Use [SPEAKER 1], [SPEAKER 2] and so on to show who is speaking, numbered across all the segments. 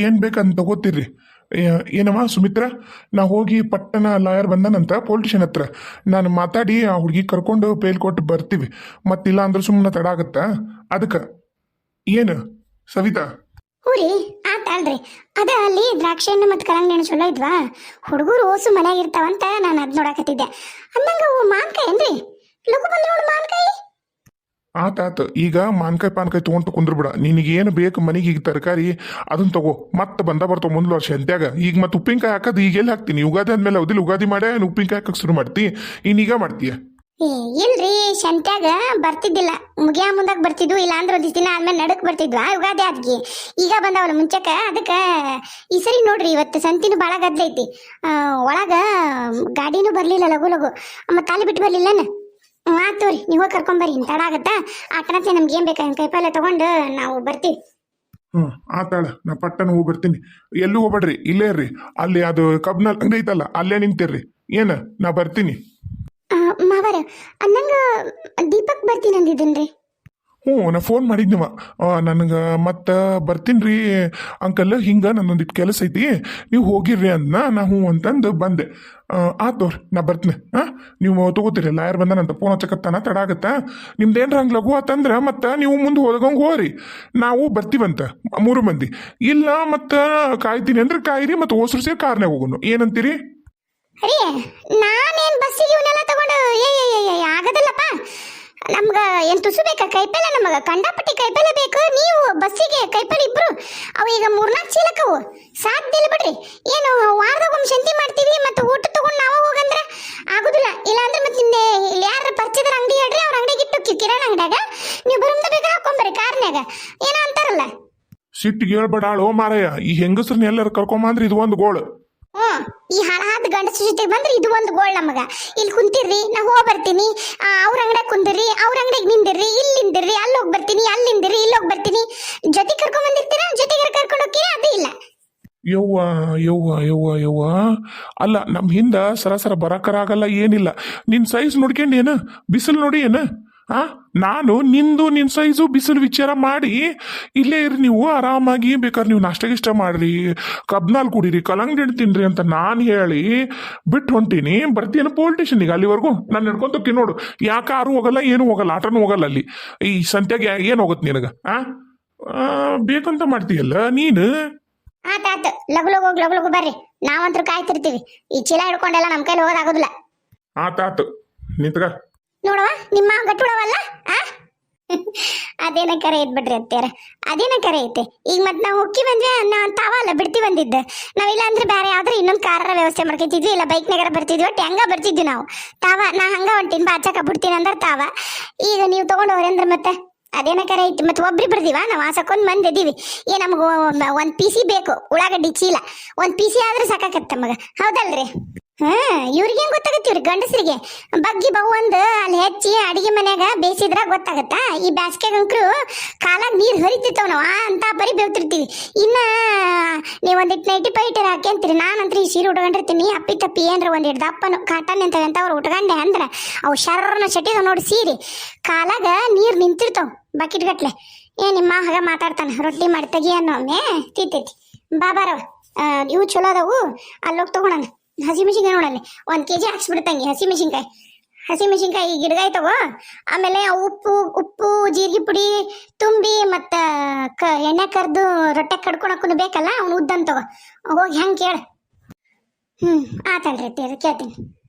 [SPEAKER 1] ಏನು ಬೇಕಂತ ತಗೋತೀರಿ? ಏನಮ್ಮ ಸುಮಿತ್ರ, ನಾ ಹೋಗಿ ಪಟ್ಟಣ ಲಾಯರ್ ಬಂದನಂತ ಪೊಲಿಟಿಷನ್ ಹತ್ರ ನಾನು ಮಾತಾಡಿ ಆ ಹುಡುಗಿ ಕರ್ಕೊಂಡು ಬೇಲ್ ಕೊಟ್ಟು ಬರ್ತೀವಿ. ಮತ್ತಿಲ್ಲ ಅಂದ್ರೆ ಸುಮ್ಮನೆ ತಡ ಆಗತ್ತಾ? ಅದಕ್ಕೆ ಏನು ಸವಿತಾ?
[SPEAKER 2] ಊರಿ ಆತಲ್ರಿ, ಅದ ಅಲ್ಲಿ ದ್ರಾಕ್ಷಿ ಹಣ್ಣು ಮತ್ತು ಕಲ್ಲಂಗಡಿ ಹಣ್ಣು ಚಲೋ ಇದ್ವಾ? ಹುಡುಗರು ಓಸು ಮನ್ಯಾಗ ಇರ್ತಾವಂತ ನಾನು ಅದ್ ನೋಡಾಕತ್ತಿದ್ದೆ. ಅಂದಂಗ ಅವು ಮಾನ್ಕಾಯಿ ಏನ್ರಿ? ಲಘು ಬಂದ್ ನೋಡು ಮಾನ್ಕಾಯಿ.
[SPEAKER 1] ಆತಾತ, ಈಗ ಮಾನ್ಕಾಯಿ ಪಾನ್ಕಾಯಿ ತೊಗೊಂಡು ಕುಂದ್ರ ಬಿಡ. ನಿನಗೇನು ಬೇಕು ಮನೆಗೆ ಈಗ ತರಕಾರಿ ಅದನ್ನ ತಗೋ. ಮತ್ತೆ ಬರ್ತಾವ ಮುಂದ್ಲ ವರ್ಷ ಅಂತ್ಯಾಗ. ಈಗ ಮತ್ತೆ ಉಪ್ಪಿನಕಾಯಿ ಹಾಕೋದು ಈಗ ಎಲ್ಲಿ ಹಾಕ್ತೀನಿ? ಯುಗಾದಿ ಆದ್ಮೇಲೆ ಅವದಿಲ್ಲ, ಯುಗಾದಿ ಮಾಡೇ ಉಪ್ಪಿನಕಾಯಿ ಹಾಕಕ್ಕೆ ಶುರು ಮಾಡ್ತಿ. ಇನ್ನೀಗ ಮಾಡ್ತೀಯ?
[SPEAKER 2] ಇಲ್ರಿ, ಶಂತ್ಯಾಗ ಬರ್ತಿದ್ದಿಲ್ಲ, ಮುಗಿಯ ಮುಂದಾಗ ಬರ್ತಿದ್ವು. ಇಲ್ಲ ಅಂದ್ರೆ ಒಂದಿಷ್ಟು ದಿನ ಆದ್ಮೇಲೆ ನಡಕ್ ಬರ್ತಿದ್ವಾ ಯುಗಾದಿ ಆದ್ಗಿ. ಈಗ ಬಂದವಲ್ಲ ಮುಂಚಕ. ಅದಕ್ಕೆ ಈ ಸರಿ ನೋಡ್ರಿ, ಇವತ್ತು ಸಂತಿನೂ ಭಾಳ ಗದ್ಲೈತಿ. ಒಳಗ ಗಾಡಿನೂ ಬರ್ಲಿಲ್ಲ ಲಘು ಲಘು, ಮತ್ತೆ ಅಲ್ಲಿ ಬಿಟ್ಟು ಬರ್ಲಿಲ್ಲನ. ಆತು ರೀ, ನೀವು ಹೋಗಿ ಕರ್ಕೊಂಬರ್ರಿ, ತಡ ಆಗತ್ತಾ. ಆಕನತ್ತೆ ನಮ್ಗೆ ಏನ್ ಬೇಕಾ ಕೈಪಲ್ಲೆ ತಗೊಂಡು ನಾವು ಬರ್ತೀವಿ.
[SPEAKER 1] ಆತಾಳ, ನಾ ಪಟ್ಟಣ ಹೋಗಿ ಬರ್ತೀನಿ. ಎಲ್ಲೂ ಹೋಗ್ಬೇಡ್ರಿ, ಇಲ್ಲೇ ಇರ್ರಿ. ಅಲ್ಲಿ ಅದು ಕಬ್ನಲ್ಲಿ ಅಂಗಡಿ ಐತಲ್ಲ, ಅಲ್ಲೇ ನಿಂತಿರ್ರಿ. ಏನ ನಾ ಬರ್ತೀನಿ.
[SPEAKER 2] ಮಾವರ ಅನ್ನಂಗ ದೀಪಕ್ ಬರ್ತೀನಿ ಅಂದಿದ್ದೇನ್ರಿ.
[SPEAKER 1] ನಾ ಫೋನ್ ಮಾಡಿದ್ನವ ನನಗೆ. ಮತ್ತೆ ಬರ್ತೀನಿ ರೀ ಅಂಕಲ್, ಹಿಂಗೆ ನನ್ನೊಂದಿಟ್ಟು ಕೆಲಸ ಐತಿ, ನೀವು ಹೋಗಿರ್ರಿ ಅಂದ್ನ. ನಾ ಹ್ಞೂ ಅಂತಂದು ಬಂದೆ. ಆತೋರಿ, ನಾ ಬರ್ತೀನಿ. ನೀವು ತಗೋತೀರಿ, ಲಾಯರ್ ಬಂದನಂತ ಫೋನ್ ಹಚ್ಚಕತ್ತಾನ, ತಡ ಆಗತ್ತಾ. ನಿಮ್ದೇನ್ರ ಹಂಗೆ ಲಘು ಆತಂದ್ರೆ ಮತ್ತೆ ನೀವು ಮುಂದೆ ಹೋದಂಗೆ ಹೋಗ್ರಿ, ನಾವು ಬರ್ತೀವಂತ 3 ಮಂದಿ. ಇಲ್ಲ ಮತ್ತೆ ಕಾಯ್ತೀನಿ ಅಂದ್ರೆ ಕಾಯಿರಿ, ಮತ್ತೆ ಓಸರು ಸೇರಿ ಕಾರ್ನಾಗ ಹೋಗೋನು. ಏನಂತೀರಿ?
[SPEAKER 2] ರೀ, ನಾನೇನ್ ಬಸ್ಸಿಗೆ ಇವನ್ನೆಲ್ಲ ತಗೊಂಡು ಆಗದಲ್ಲಪ್ಪ. ನಮ್ಗ ಏನ್ ತುಸು ಬೇಕಾ ಕೈಪಲ್ಲೆ? ನಮಗ ಕಂಡಪಟ್ಟಿ ಕೈಪಲ್ಲೆ ಬೇಕು. ನೀವು ಬಸ್ಸಿಗೆ ಕೈಪಲ್ಲೆ ಇಬ್ರು, ಅವು ಈಗ 3-4 ಚೀಲಕ್ಕವು ಸಾಧ್ಯ ಇಲ್ಲ ಬಿಡ್ರಿ. ಏನು ವಾರದಾಗ ಒಮ್ಮೆ ಶಂತಿ ಮಾಡ್ತೀವಿ, ಮತ್ತೆ ಊಟ ತಗೊಂಡು ನಾವು ಹೋಗಂದ್ರೆ ಆಗುದಿಲ್ಲ. ಇಲ್ಲ ಅಂದ್ರೆ ಮತ್ತೆ ನಿನ್ನೆ ಇಲ್ಲಿ ಯಾರ ಪರಿಚಯದ ಅಂಗಡಿ ಹೇಳ್ರಿ, ಅವ್ರ ಅಂಗಡಿಗೆ ಇಟ್ಟು ಕಿರಾಣ ಅಂಗಡಿಯಾಗ ನೀವು ಬರುಮ್ದ ಬೇಕಾ ಹಾಕೊಂಬರ್ರಿ ಕಾರ್ನ್ಯಾಗ. ಏನೋ ಅಂತಾರಲ್ಲ,
[SPEAKER 1] ಸಿಟ್ಟಿಗೆ ಹೇಳ್ಬೇಡಾಳು ಮಾರಾಯ. ಈ ಹೆಂಗಸ್ರನ್ನ ಎಲ್ಲರೂ ಕರ್ಕೊಂಬಂದ್ರೆ ಇದು ಒಂದು ಗೋಳು.
[SPEAKER 2] ಈ ಹಳಹಾದ ಗಂಡಸ ಜೊತೆಗೆ ಬಂದ್ರೆ ಇದು ಒಂದು ಗೋಳ್ ನಮಗ. ಇಲ್ಲಿ ಕುಂತಿರ್ರಿ, ನಾ ಹೋಗಿ ಬರ್ತೀನಿ. ಅವ್ರ ಅಂಗಡಿಯಾಗ ಕುಂದಿರ್ರಿ, ಅವ್ರ ಅಂಗಡಿಗೆ ನಿಂದಿರ್ರಿ, ಇಲ್ಲಿ ನಿಂದಿರ್ರಿ, ಅಲ್ಲಿ ಹೋಗಿ ಬರ್ತೀನಿ, ಅಲ್ಲಿ ನಿಂದಿರ್ರಿ, ಇಲ್ಲಿ ಹೋಗಿ ಬರ್ತೀನಿ. ಜೊತೆಗೆ ಕರ್ಕೊಂಡ್ ಬಂದಿರ್ತೀರಾ, ಜೊತೆಗೆ ಕರ್ಕೊಂಡು ಹೋಗ್ತೀರಾ, ಅದೇ ಇಲ್ಲ.
[SPEAKER 1] ಯವ್ವ ಯವ್ವ ಯವ್ವ ಯವ್ವ, ಅಲ್ಲ ನಮ್ಮ ಹಿಂದ ಸರಾಸರ ಬರಕರಾಗಲ್ಲ, ಏನಿಲ್ಲ. ನಿನ್ನ ಸೈಜ್ ನೋಡ್ಕೊಂಡು ಏನು ಬಿಸಿಲು ನೋಡಿ ಏನು? ನಾನು ನಿನ್ನ ಸೈಜು ಬಿಸಿಲು ವಿಚಾರ ಮಾಡಿ ಇಲ್ಲೇ ಇರಿ, ನೀವು ಆರಾಮಾಗಿ ಬೇಕಾದ್ರೆ ನೀವು ನಾಷ್ಟ ಮಾಡ್ರಿ, ಕಬ್ನಾಲ್ ಕುಡೀರಿ, ಕಲ್ಲಂಗಡಿ ಹಣ್ಣು ತಿನ್ರಿ ಅಂತ ನಾನು ಹೇಳಿ ಬಿಟ್ಟು ಹೊಂಟೀನಿ. ಬರ್ತೀನ ಪೊಲಿಟಿಷನ್ಗೆ, ಅಲ್ಲಿವರೆಗೂ ನಾನು ನಡ್ಕೊಂತೋಗಿ ನೋಡು. ಯಾಕೆ ಯಾರು ಹೋಗಲ್ಲ, ಏನು ಹೋಗಲ್ಲ, ಆಟನೂ ಹೋಗಲ್ಲ ಅಲ್ಲಿ. ಈ ಸಂತ್ಯಾಗ ಏನು ಹೋಗುತ್ತೆ ನಿನಗೆ? ಬೇಕಂತ ಮಾಡ್ತೀಯಲ್ಲ ನೀನು.
[SPEAKER 2] ಆತಾತು, ಲಗು ಲಗು ಹೋಗಿ ಲಗು ಲಗು ಬರ್ರಿ, ನಾವಂತರೂ ಕಾಯ್ತಿರ್ತೀವಿ. ಈ ಚೀಲ ಹಿಡ್ಕೊಂಡೆಲ್ಲ ನಮ್ಮ ಕೈಲಿ ಹೋಗೋದಾಗೋದಿಲ್ಲ.
[SPEAKER 1] ಆತಾತು, ನಿಂತ್ಗ
[SPEAKER 2] ನೋಡವ, ನಿಮ್ಮ ಗಟ್ಟುಡವಲ್ಲ. ಅದೇನ ಕರೆ ಐತ್ ಬಿಡ್ರಿ ಅತ್ಯಾರ, ಅದೇನ ಕರೆ ಐತೆ. ಈಗ ಮತ್ತೆ ನಾವು ಹೊಕ್ಕಿ ಬಂದ್ರೆ ತಾವಲ್ಲ ಬಿಡ್ತಿ ಬಂದಿದ್ದ. ನಾವಿಲ್ಲ ಅಂದ್ರೆ ಬೇರೆ ಯಾವ್ದಾರು ಇನ್ನೊಂದು ಕಾರರ ವ್ಯವಸ್ಥೆ ಮಾಡ್ಕೊತಿದ್ವಿ, ಇಲ್ಲ ಬೈಕ್ನಾಗಾರ ಬರ್ತಿದ್ವಿ. ಒಟ್ಟು ಹೆಂಗ ಬರ್ತಿದ್ವಿ ನಾವು. ತಾವ ನಾ ಹಂಗ ಹೊಂಟೀನಿ ಬಾಚಕ ಬಿಡ್ತೀನಿ ಅಂದ್ರೆ ತಾವ. ಈಗ ನೀವು ತಗೊಂಡು ಹೋಗ್ರಿ ಅಂದ್ರೆ ಮತ್ತೆ ಅದೇನ ಕರೆ ಐತಿ. ಮತ್ತೆ ಒಬ್ರಿ ಬರ್ದಿವ, ನಾವು ಆಸಕ್ಕೊಂದು ಮಂದಿ ಇದೀವಿ. ನಮಗ ಒಂದ್ PC ಬೇಕು, ಉಳ್ಳಾಗಡ್ಡಿ ಚೀಲ. ಒಂದ್ PC ಆದ್ರೆ ಸಾಕಾಕತ್ತ ನಮಗ, ಹೌದಲ್ರಿ? ಇವ್ರಿಗೆ ಹೆಂಗ್ ಗೊತ್ತಾಗತ್ತೆ? ಇವ್ರಿಗೆ ಗಂಡಸರಿಗೆ ಬಗ್ಗಿ ಬವ್ ಒಂದು ಅಲ್ಲಿ ಹೆಚ್ಚಿ ಅಡಿಗೆ ಮನ್ಯಾಗ ಬೇಯಿಸಿದ್ರ ಗೊತ್ತಾಗತ್ತಾ? ಈ ಬ್ಯಾಸ್ಗೆಗಂಕ್ರು ಕಾಲಾಗ ನೀರು ಹರಿತಿರ್ತಾವ, ನಾವು ಅಂತ ಬರೀ ಬೇವ್ತಿರ್ತೀವಿ. ಇನ್ನ ನೀವು ಒಂದಿಟ್ಟು ನೈಟಿ ಪೈಟರ್ ಹಾಕ್ಯಂತೀರಿ. ನಾನಂತ್ರ ಈ ಸೀರೆ ಉಟ್ಕೊಂಡಿರ್ತೀನಿ, ಅಪ್ಪಿ ತಪ್ಪಿ ಏನ್ರ ಒಂದಿಟ್ಟು ದಪ್ಪನು ಕಾಟನ್ ಅಂತ ಅವ್ರು ಉಟ್ಕೊಂಡೆ ಅಂದ್ರೆ ಅವು ಶರ್ರನ ಶಟಿದ ನೋಡಿ ಸೀರೆ ಕಾಲಾಗ ನೀರು ನಿಂತಿರ್ತಾವ ಬಕೆಟ್ ಗಟ್ಲೆ. ನಿಮ್ಮ ಹಾಗ ಮಾತಾಡ್ತಾನೆ, ರೊಟ್ಟಿ ಮಾಡಿ ತೆಗಿ ಅನ್ನೋ ಒಮ್ಮೆ ತಿಂತೈತಿ. ಬಾಬಾರವ ಇವು ಚಲೋ ಅದಾವು, ಅಲ್ಲೋಗಿ ತಗೊಳಣ. ಹಸಿಮೆಣಸಿನ್ಕಾಯಿ ನೋಡಲ್ಲಿ 1 kg ಹಾಕ್ಸ್ಬಿಡ್ತಂಗೆ. ಹಸಿಮೆಣಸಿನ್ಕಾಯಿ ಗಿಡಗಾಯಿ ತಗೋ. ಆಮೇಲೆ ಉಪ್ಪು ಜೀರಿಗೆ ಪುಡಿ ತುಂಬಿ ಮತ್ತು ಎಣ್ಣೆ ಕರೆದು ರೊಟ್ಟೆ ಕಡ್ಕೊಳಕ್ಕೂ ಬೇಕಲ್ಲ, ಅವ್ನು ಉದ್ದನ್ ತಗೋ. ಹೋಗಿ ಹೆಂಗೆ ಕೇಳ. ಆತಲ್ರಿ ಅತ್ತಿ, ಕೇಳ್ತೀನಿ.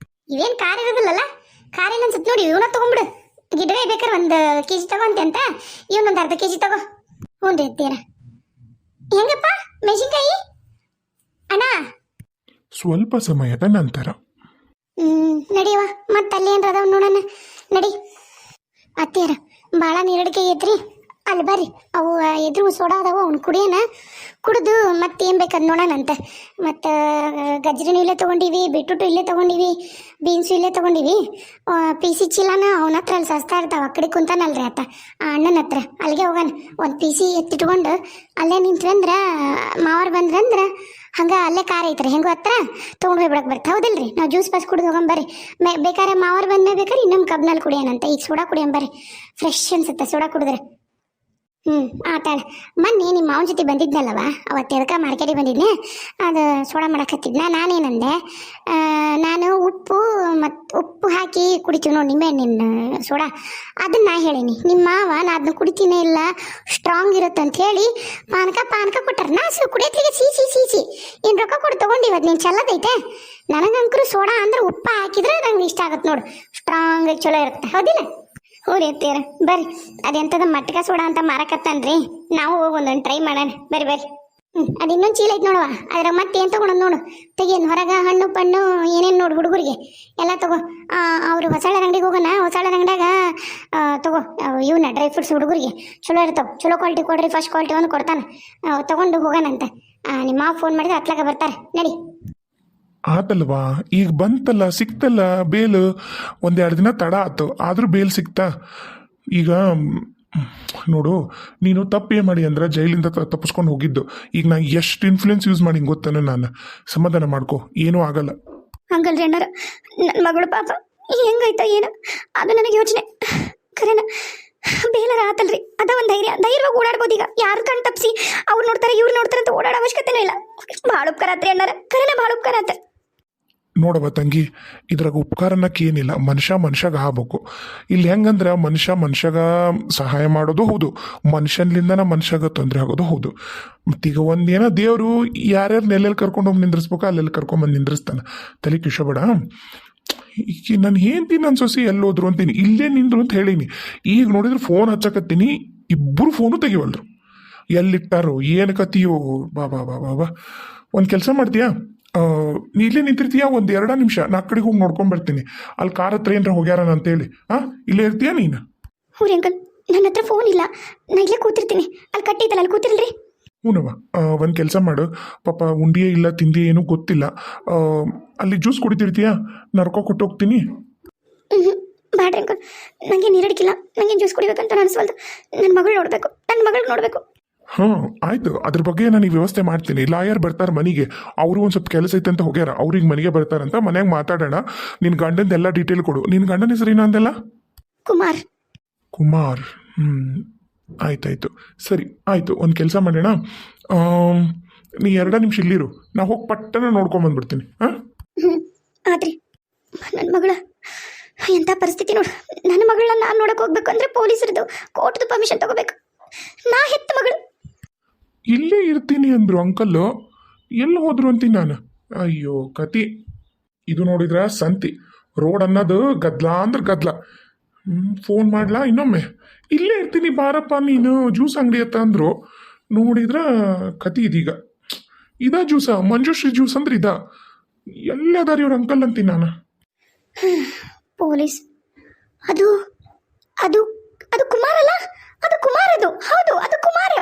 [SPEAKER 2] ಇವೇನು ಖಾರ ಇರೋದಿಲ್ಲಲ್ಲ? ಖಾರ ಇಲ್ಲ ಅನ್ಸುತ್ತೆ ನೋಡಿ. ಇವನ್ನ ತೊಗೊಂಬಿಡು. ಗಿಡಗಾಯಿ ಬೇಕಾರೆ 1 kg ತಗೊಂತೆ ಅಂತ, ಇವನೊಂದು ಅರ್ಧ kg ತಗೋ. ಹ್ಞೂ ರೀ ಅತ್ತೀರ. ಹೆಂಗಪ್ಪ ಮೆಣಸಿನ್ಕಾಯಿ ಅಣ್ಣ?
[SPEAKER 1] ಸ್ವಲ್ಪ ಸಮಯದ ನಂತರ.
[SPEAKER 2] ನಡಿಯವ, ಮತ್ತೆ ಅಲ್ಲಿ ಏನ್ರ ಅದಾವ ನೋಡೋಣ, ನಡಿ. ಅತ್ತೀರ ಭಾಳ ನೀರಡಿಕೆ ಐತ್ರಿ, ಅಲ್ಲಿ ಬರ್ರಿ. ಅವು ಎದುರು ಸೋಡಾ ಅದಾವ, ಅವ್ನು ಕುಡಿಯೋಣ. ಕುಡಿದು ಮತ್ತೇನು ಬೇಕದು ನೋಡೋಣಂತ. ಮತ್ತು ಗಜ್ರಿನೂ ಇಲ್ಲೇ ತೊಗೊಂಡಿವಿ, ಬೀಟ್ರೂಟು ಇಲ್ಲೇ ತೊಗೊಂಡಿವಿ, ಬೀನ್ಸು ಇಲ್ಲೇ ತೊಗೊಂಡಿವಿ. PC ಚೀಲನ ಅವನ ಹತ್ರ ಅಲ್ಲಿ ಸಸ್ತಾ ಇರ್ತಾವ, ಆ ಕಡೆ ಕುಂತಾನಲ್ರಿ ಆತ, ಆ ಅಣ್ಣನ ಹತ್ರ. ಅಲ್ಲಿಗೆ ಹೋಗೋಣ. ಒಂದು PC ಎತ್ತಿಟ್ಕೊಂಡು ಅಲ್ಲೇ ನಿಂತ್ರಂದ್ರೆ ಮಾವರು ಬಂದ್ರಂದ್ರೆ ಹಂಗೆ ಅಲ್ಲೇ ಕಾರ್ ಐತ್ರಿ, ಹೆಂಗೋ ಹತ್ರ ತೊಗೊಂಡು ಹೋಗ್ಬಿಡಕ್ಕೆ ಬರುತ್ತೆ, ಹೌದಿಲ್ರಿ? ನಾವು ಜ್ಯೂಸ್ ಪಾಸ್ ಕುಡಿದು ಹೋಗಂಬರ್ರಿ. ಬೇಕಾದ್ರೆ ಮಾವರು ಬಂದ್ಮೇಲೆ ಬೇಕಾದ್ರೆ ಇನ್ನೊಂದು ಕಬ್ನಲ್ಲಿ ಕುಡಿಯೋಣಂತ. ಈಗ ಸೋಡಾ ಕುಡಿಯಂಬರ್ರಿ, ಫ್ರೆಶ್ ಅನ್ಸುತ್ತೆ ಸೋಡಾ ಕುಡಿದ್ರೆ. ಆತಾಳ. ಮೊನ್ನೆ ನಿಮ್ಮ ಮಾವನ ಜೊತೆ ಬಂದಿದ್ನಲ್ಲವ, ಅವತ್ತು ಎದಕ ಮಾರ್ಕೆಟಿಗೆ ಬಂದಿದ್ನೆ, ಅದು ಸೋಡಾ ಮಾಡಕತ್ತಿದ್ನ. ನಾನೇನಂದೆ, ನಾನು ಉಪ್ಪು ಹಾಕಿ ಕುಡಿತೀವಿ ನೋಡಿ ನಿಂಬೆಹಣ್ಣಿನ ಸೋಡಾ, ಅದನ್ನ ನಾ ಹೇಳೀನಿ. ನಿಮ್ಮ ಮಾವ ನಾ ಅದನ್ನ ಕುಡಿತೀನೇ ಇಲ್ಲ, ಸ್ಟ್ರಾಂಗ್ ಇರುತ್ತೆ ಅಂತ ಹೇಳಿ ಪಾನಕ ಕೊಟ್ಟಾರ. ನಾ ಕುಡಿಯತ್ಲಿಗೆ ಸಿ ಏನು ರೊಕ್ಕ ಕೊಟ್ಟು ತಗೊಂಡು ಇವತ್ತು ನೀನು ಚಲ್ಲದೈತೆ. ನನಗಂಕರು ಸೋಡಾ ಅಂದ್ರೆ ಉಪ್ಪ ಹಾಕಿದ್ರೆ ನಂಗೆ ಇಷ್ಟ ಆಗತ್ತೆ ನೋಡು, ಸ್ಟ್ರಾಂಗ್ ಚಲೋ ಇರುತ್ತೆ, ಹೌದಿಲ್ಲ? ಹ್ಞೂ ಅತ್ತೀರ, ಬರ್ರಿ. ಅದೆಂಥದ ಮಟ್ಕ ಸೋಡಾ ಅಂತ ಮಾರಕತ್ತಾನ್ರಿ, ನಾವು ಹೋಗಿ ಒಂದೊಂದು ಟ್ರೈ ಮಾಡೋಣ. ಬರ್ರಿ ಬರ್ರಿ. ಅದು ಇನ್ನೊಂದು ಚೀಲ ಐತೆ ನೋಡುವ, ಅದ್ರ ಮತ್ತೆ ಏನು ತಗೊಳೋದು ನೋಡು. ತೆಗೀನು ಹೊರಗೆ ಹಣ್ಣು ಪಣ್ಣು ಏನೇನು ನೋಡು, ಹುಡುಗರಿಗೆ ಎಲ್ಲ ತಗೋ. ಅವರು ಹೊಸಾಳರ ಅಂಗಡಿಗೆ ಹೋಗೋಣ, ಹೊಸಾಳರ ಅಂಗಡಿಯಾಗ ತಗೋ ಇವನ್ನ ಡ್ರೈ ಫ್ರೂಟ್ಸ್ ಹುಡುಗರಿಗೆ ಚಲೋ ಇರ್ತಾವೆ. ಚಲೋ ಕ್ವಾಲಿಟಿ ಕೊಡ್ರಿ, ಫಸ್ಟ್ ಕ್ವಾಲಿಟಿ ಒಂದು ಕೊಡ್ತಾನೆ, ತಗೊಂಡು ಹೋಗೋಣಂತ. ನಿಮ್ಮ ಮಾವು ಫೋನ್ ಮಾಡಿದ್ರೆ ಅತ್ಲಾಗ ಬರ್ತಾರೆ, ನಡಿ.
[SPEAKER 1] ಆತಲ್ವಾ, ಈಗ ಬಂತಲ್ಲ, ಸಿಕ್ತಲ್ಲ ಬೇಲ್. 1-2 ದಿನ ತಡ ಆಯ್ತು, ಆದರೂ ಬೇಲ್ ಸಿಕ್ತಾ. ಈಗ ನೋಡು, ನೀನು ತಪ್ಪೇ ಮಾಡಿ ಅಂದ್ರೆ ಜೈಲಿಂದ ತಪ್ಪಿಸ್ಕೊಂಡು ಹೋಗಿದ್ದು. ಈಗ ನಾ ಎಷ್ಟು ಇನ್ಫ್ಲೂಯೆನ್ಸ್ ಯೂಸ್ ಮಾಡಿ ಗೊತ್ತಾನೆ, ನಾನು ಸಮಾಧಾನ ಮಾಡ್ಕೊ, ಏನೂ ಆಗಲ್ಲ.
[SPEAKER 2] ಹಂಗಲ್ರಿ ಅಣ್ಣಾರ, ನನ್ನ ಮಗಳು ಪಾಪ ಹೆಂಗೈತ ಏನು ಅದು ನನಗೆ ಯೋಚನೆ. ಖರೇನ ಬೇಲರ ಆತಲ್ರಿ, ಅದ ಒಂದು ಧೈರ್ಯವಾಗಿ ಓಡಾಡ್ಬೋದು. ಈಗ ಯಾರು ಕಣ್ ತಪ್ಪಿಸಿ ಅವ್ರು ನೋಡ್ತಾರೆ ಇವ್ರು ನೋಡ್ತಾರೆ ಅಂತ ಓಡಾಡೋ ಅವಶ್ಯಕತೆನೂ ಇಲ್ಲ. ಭಾಳ ಉಪಕಾರ ಆತ್ರಿ ಅಣ್ಣಾರ, ಖರೇನ ಭಾಳ ಉಪಕಾರ ಆತ.
[SPEAKER 1] ನೋಡವ ತಂಗಿ, ಇದ್ರಾಗ ಉಪಕಾರನಕ್ಕೆ ಏನಿಲ್ಲ, ಮನುಷ್ಯಗ ಆಗ್ಬೇಕು. ಇಲ್ಲಿ ಹೆಂಗಂದ್ರೆ ಮನುಷ್ಯಗ ಸಹಾಯ ಮಾಡೋದು ಹೌದು, ಮನುಷ್ಯನಿಂದನ ಮನುಷ್ಯಗ ತೊಂದರೆ ಆಗೋದು ಹೌದು. ಮತ್ತೀಗ ಒಂದೇನೋ ದೇವರು ಯಾರ್ಯಾರು ನೆಲೆಯಲ್ಲಿ ಕರ್ಕೊಂಡೋಗಿ ನಿಂದ್ರಿಸ್ಬೇಕು ಅಲ್ಲೆಲ್ಲಿ ಕರ್ಕೊಂಬಂದು ನಿಂದ್ರಿಸ್ತಾನೆ. ತಲೆ ಕಿಶಬೇಡ. ಈಗ ನಾನು ಹೇಳ್ತೀನಿ, ನನ್ನ ಸೊಸಿ ಎಲ್ಲೋದ್ರು ಅಂತೀನಿ, ಇಲ್ಲೇ ನಿಂದ್ರು ಅಂತ ಹೇಳೀನಿ. ಈಗ ನೋಡಿದ್ರೆ ಫೋನ್ ಹಚ್ಚಕತ್ತೀನಿ, ಇಬ್ಬರು ಫೋನು ತೆಗಿವಲ್ರು. ಎಲ್ಲಿಟ್ಟಾರೋ ಏನು ಕತಿಯೋ. ಬಾ ಒಂದು ಕೆಲಸ ಮಾಡ್ತೀಯಾ, ನೀ ಇಲ್ಲೇ ನಿಂತಿರ್ತೀಯಾ, 1-2 ನಿಮಿಷ ನಾ ಕಡೆಗೆ ಹೋಗಿ ನೋಡ್ಕೊಂಬರ್ತೀನಿ. ಅಲ್ಲಿ ಕಾರ್ ಹತ್ರ ಏನಾರ ಹೋಗ್ಯಾರ ಅಂತೇಳಿ. ಇಲ್ಲೇ ಇರ್ತೀಯಾ ನೀನು?
[SPEAKER 2] ಹ್ಞೂ ಅಂಕಲ್, ನನ್ನ ಹತ್ರ ಫೋನ್ ಇಲ್ಲ, ನಾ ಇಲ್ಲೇ ಕೂತಿರ್ತೀನಿ. ಅಲ್ಲಿ ಕಟ್ಟಿತ್ತಲ್ಲ, ಅಲ್ಲಿ ಕೂತಿರಲ್ರಿ.
[SPEAKER 1] ಹ್ಞೂನವ, ಒಂದು ಕೆಲಸ ಮಾಡು, ಪಾಪ ಉಂಡಿಯೇ ಇಲ್ಲ ತಿಂದಿಯೇ ಏನೂ ಗೊತ್ತಿಲ್ಲ, ಅಲ್ಲಿ ಜ್ಯೂಸ್ ಕುಡಿತಿರ್ತೀಯಾ, ನರ್ಕೊ ಕೊಟ್ಟೋಗ್ತೀನಿ.
[SPEAKER 2] ಬ್ಯಾಡ್ರಿ ಅಂಕಲ್, ನನಗೆ ನೀರಡಿಕಿಲ್ಲ, ನನಗೆ ಜ್ಯೂಸ್ ಕುಡಿಬೇಕಂತ ಅನಿಸ್ವಲ್ದು. ನನ್ನ ಮಗಳು ನೋಡಬೇಕು.
[SPEAKER 1] ಹಾಂ ಆಯ್ತು, ಅದ್ರ ಬಗ್ಗೆ ನಾನು ವ್ಯವಸ್ಥೆ ಮಾಡ್ತೀನಿ. ಲಾಯರ್ ಬರ್ತಾರೆ ಮನೆಗೆ, ಅವರು ಒಂದು ಸ್ವಲ್ಪ ಕೆಲಸ ಐತೆ ಅಂತ ಹೋಗ್ಯಾರ, ಅವ್ರಿಗೆ ಮನೆಗೆ ಬರ್ತಾರಂತ. ಮನ್ಯಾಗ ಮಾತಾಡೋಣ. ನಿನ್ನ ಗಂಡಂದೆಲ್ಲ ಡೀಟೇಲ್ ಕೊಡು. ನಿನ್ನ ಗಂಡನ ಹೆಸರು ಏನಂದೆಲ್ಲ? ಕುಮಾರ್. ಆಯ್ತಾಯ್ತು, ಸರಿ ಆಯಿತು. ಒಂದು ಕೆಲಸ ಮಾಡೋಣ, ನೀ 2 ನಿಮಿಷ ಇಲ್ಲಿರು, ನಾ ಹೋಗಿ ಪಟ್ಟನ ನೋಡ್ಕೊಂಬಂದ್ಬಿಡ್ತೀನಿ.
[SPEAKER 2] ಆದ್ರಿ ನನ್ನ ಮಗಳ ಎಂಥ ಪರಿಸ್ಥಿತಿ ನೋಡು. ನನ್ನ ಮಗಳನ್ನ ನಾನು ನೋಡಕ್ಕೆ ಹೋಗ್ಬೇಕು ಅಂದರೆ ಪೊಲೀಸರದು ಕೋರ್ಟ್ದು ಪರ್ಮಿಷನ್ ತಗೋಬೇಕು. ನಾ ಹೆತ್ತ ಮಗಳು
[SPEAKER 1] ಇಲ್ಲೇ ಇರ್ತೀನಿ ಅಂದರು ಅಂಕಲ್ಲು, ಎಲ್ಲಿ ಹೋದ್ರು ಅಂತೀನಿ ನಾನು. ಅಯ್ಯೋ ಕತಿ. ಇದು ನೋಡಿದ್ರ ಸಂತಿ ರೋಡ್ ಅನ್ನೋದು ಗದ್ಲ ಅಂದ್ರೆ ಗದ್ಲ. ಫೋನ್ ಮಾಡ್ಲಾ ಇನ್ನೊಮ್ಮೆ? ಇಲ್ಲೇ ಇರ್ತೀನಿ ಬಾರಪ್ಪ ನೀನು, ಜ್ಯೂಸ್ ಅಂಗಡಿ ಹತ್ತ ಅಂದರು. ನೋಡಿದ್ರ ಕತಿ ಇದೀಗ. ಇದ ಜ್ಯೂಸ, ಮಂಜುಶ್ರೀ ಜ್ಯೂಸ್ ಅಂದ್ರೆ ಇದ. ಎಲ್ಲದಾರ ಇವ್ರ ಅಂಕಲ್ ಅಂತೀನಿ ನಾನು.
[SPEAKER 2] ಪೊಲೀಸ್ ಅದು ಅದು ಅದು ಕುಮಾರ್ ಅಲ್ಲ? ಅದು ಕುಮಾರ್, ಅದು ಹೌದು, ಅದು ಕುಮಾರ್.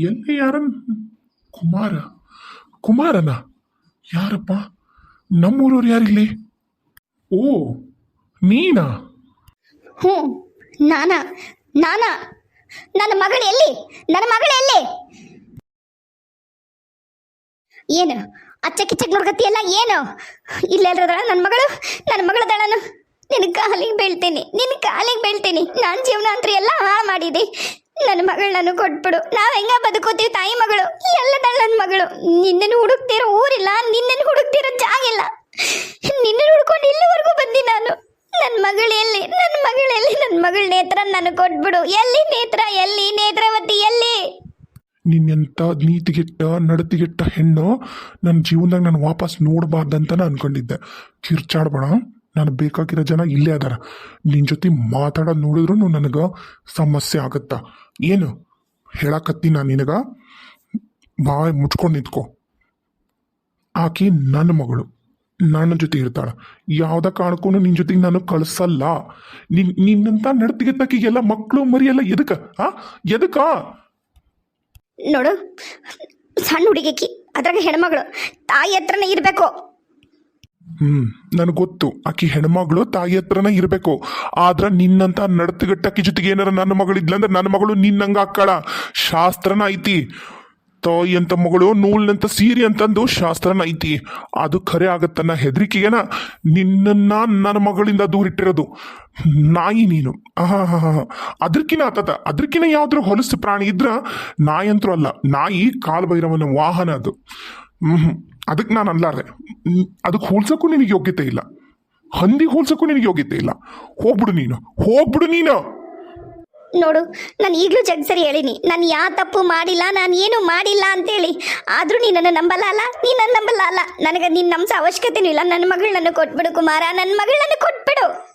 [SPEAKER 1] ಎಲ್ಲಿ ಯಾರನ್? ಕುಮಾರನ ಯಾರಪ್ಪ? ನಮ್ಮೂರವ್ರು ಯಾರಿಲ್ಲಿ? ಓ ನೀನಾ?
[SPEAKER 2] ಹ್ಞೂ ನಾನಾ. ನನ್ನ ಮಗಳು ಎಲ್ಲಿ? ಏನು ಅಚ್ಚಕಿಚ್ಚಕ್ ನೋಡ್ಕತ್ತಿಯಲ್ಲ, ಏನು ಇಲ್ಲೆಲ್ರದಳ ನನ್ನ ಮಗಳ ದಳನು? ನಿನ್ನ ಕಾಲಿಗೆ ಬೀಳ್ತೀನಿ. ನಾನು ಜೀವನ ಅಂತ ಎಲ್ಲ ಹಾಳು ಮಾಡಿದೆ. ನನ್ನ ಮಗಳು ನಾನು ಕೊಟ್ಬಿಡು, ನಾವು ಹೆಂಗ ಬದುಕೋತೀವಿ? ತಾಯಿ ಮಗಳು ಎಲ್ಲದಳ ನನ್ನ ಮಗಳು. ನಿನ್ನನ್ನು ಹುಡುಕ್ತಿರೋ ಊರಿಲ್ಲ, ನಿನ್ನನ್ನು ಹುಡುಕ್ತಿರೋ ಜಾಗ ಇಲ್ಲ. ನಿನ್ನನ್ನು ಹುಡ್ಕೊಂಡು ಇಲ್ಲಿವರೆಗೂ ಬಂದಿ ನಾನು. ನನ್ನ ಮಗಳು ಎಲ್ಲಿ? ನನ್ನ ಮಗಳ ನೇತ್ರ ನಾನು ಕೊಟ್ಬಿಡು. ಎಲ್ಲಿ ನೇತ್ರ? ಎಲ್ಲಿ ನೇತ್ರಾವತಿ? ಎಲ್ಲಿ?
[SPEAKER 1] ನಿನ್ನೆಂಥ ನೀತಿಗೆಟ್ಟ ನಡತಿಗೆಟ್ಟ ಹೆಣ್ಣು ನನ್ನ ಜೀವನದಾಗ ನಾನು ವಾಪಸ್ ನೋಡಬಾರ್ದಂತ ನಾನು ಅನ್ಕೊಂಡಿದ್ದೆ. ಕಿರ್ಚಾಡ್ಬೇಡ, ನನಗೆ ಬೇಕಾಗಿರೋ ಜನ ಇಲ್ಲೇ ಅದಾರ. ನಿನ್ನ ಜೊತೆ ಮಾತಾಡೋದು ನೋಡಿದ್ರು ನನಗೆ ಸಮಸ್ಯೆ ಆಗುತ್ತಾ? ಏನು ಹೇಳಕತ್ತಿ ನಾನು ನಿನಗೆ? ಬಾಯ್ ಮುಚ್ಕೊಂಡು ನಿಂತ್ಕೊ. ಆಕೆ ನನ್ನ ಮಗಳು, ನನ್ನ ಜೊತೆ ಇರ್ತಾಳೆ. ಯಾವುದೇ ಕಾರಣಕ್ಕೂ ನಿನ್ನ ಜೊತೆಗೆ ನಾನು ಕಳಿಸಲ್ಲ. ನಿನ್ನಂತ ನಡತಿಗೆತ್ತಕ್ಕಿಗೆಲ್ಲ ಮಕ್ಕಳು ಮರಿ ಎಲ್ಲ ಎದಕ್ಕ?
[SPEAKER 2] ನೋಡು, ಸಣ್ಣ ಹುಡುಗಿಕ್ಕಿ, ಅದ್ರಾಗ ಹೆಣ್ಮಗಳು, ತಾಯಿ ಹತ್ರನೇ ಇರಬೇಕು.
[SPEAKER 1] ನನಗೆ ಗೊತ್ತು, ಆಕಿ ಹೆಣ್ಮಗಳು ತಾಯಿ ಹತ್ರನೇ ಇರಬೇಕು. ಆದ್ರೆ ನಿನ್ನಂತ ನಡತಗಟ್ಟಕ್ಕಿ ಜೊತೆಗೆ ಏನಾರ ನನ್ನ ಮಗಳಿದ್ಲಂದ್ರೆ ನನ್ನ ಮಗಳು ನಿನ್ನಂಗ ಹಾಕಳ ಶಾಸ್ತ್ರನ ಐತಿ. ತಾಯಿ ಅಂತ ಮಗಳು ನೂಲ್ನಂತ ಸೀರೆ ಅಂತಂದು ಶಾಸ್ತ್ರನ ಐತಿ. ಅದು ಖರೆ ಆಗತ್ತನ್ನ ಹೆದರಿಕೆಗೇನ ನಿನ್ನನ್ನ ನನ್ನ ಮಗಳಿಂದ ದೂರಿಟ್ಟಿರೋದು. ನಾಯಿ ನೀನು. ಅದಕ್ಕಿನ ಆತದ ಅದಕ್ಕಿನ ಯಾವ್ದ್ರ ಹೊಲಸು ಪ್ರಾಣಿ ಇದ್ರ ನಾಯಿ ಅಂತರೂ ಅಲ್ಲ. ನಾಯಿ ಕಾಲಭೈರವನ ವಾಹನ ಅದು. ಅದಕ್ಕೆ ನಾನು ಅನ್ಲಾರ್ದೆ. ಅದಕ್ಕೆ ಹೋಲ್ಸಕ್ಕೂ ನಿನಗೆ ಯೋಗ್ಯತೆ ಇಲ್ಲ. ಹಂದಿಗೆ ಹೋಲ್ಸಕ್ಕೂ ನಿನಗೆ ಯೋಗ್ಯತೆ ಇಲ್ಲ. ಹೋಗ್ಬಿಡು ನೀನು.
[SPEAKER 2] ನೋಡು, ನಾನು ಈಗಲೂ ಜಗ್ಸರಿ ಹೇಳಿನಿ, ನಾನು ಯಾವ ತಪ್ಪು ಮಾಡಿಲ್ಲ, ನಾನು ಏನು ಮಾಡಿಲ್ಲ ಅಂತೇಳಿ. ಆದರೂ ನೀನು ನನ್ನ ನಂಬಲ್ಲ ಅಲ್ಲ, ನೀನು ನನ್ನ ನಂಬಲ್ಲ ಅಲ್ಲ. ನನಗೆ ನೀನು ನಂಬಿಸೋ ಅವಶ್ಯಕತೆನೂ ಇಲ್ಲ. ನನ್ನ ಮಗಳನ್ನ ಕೊಟ್ಬಿಡು ಕುಮಾರ, ನನ್ನ ಮಗಳನ್ನ ಕೊಟ್ಬಿಡು.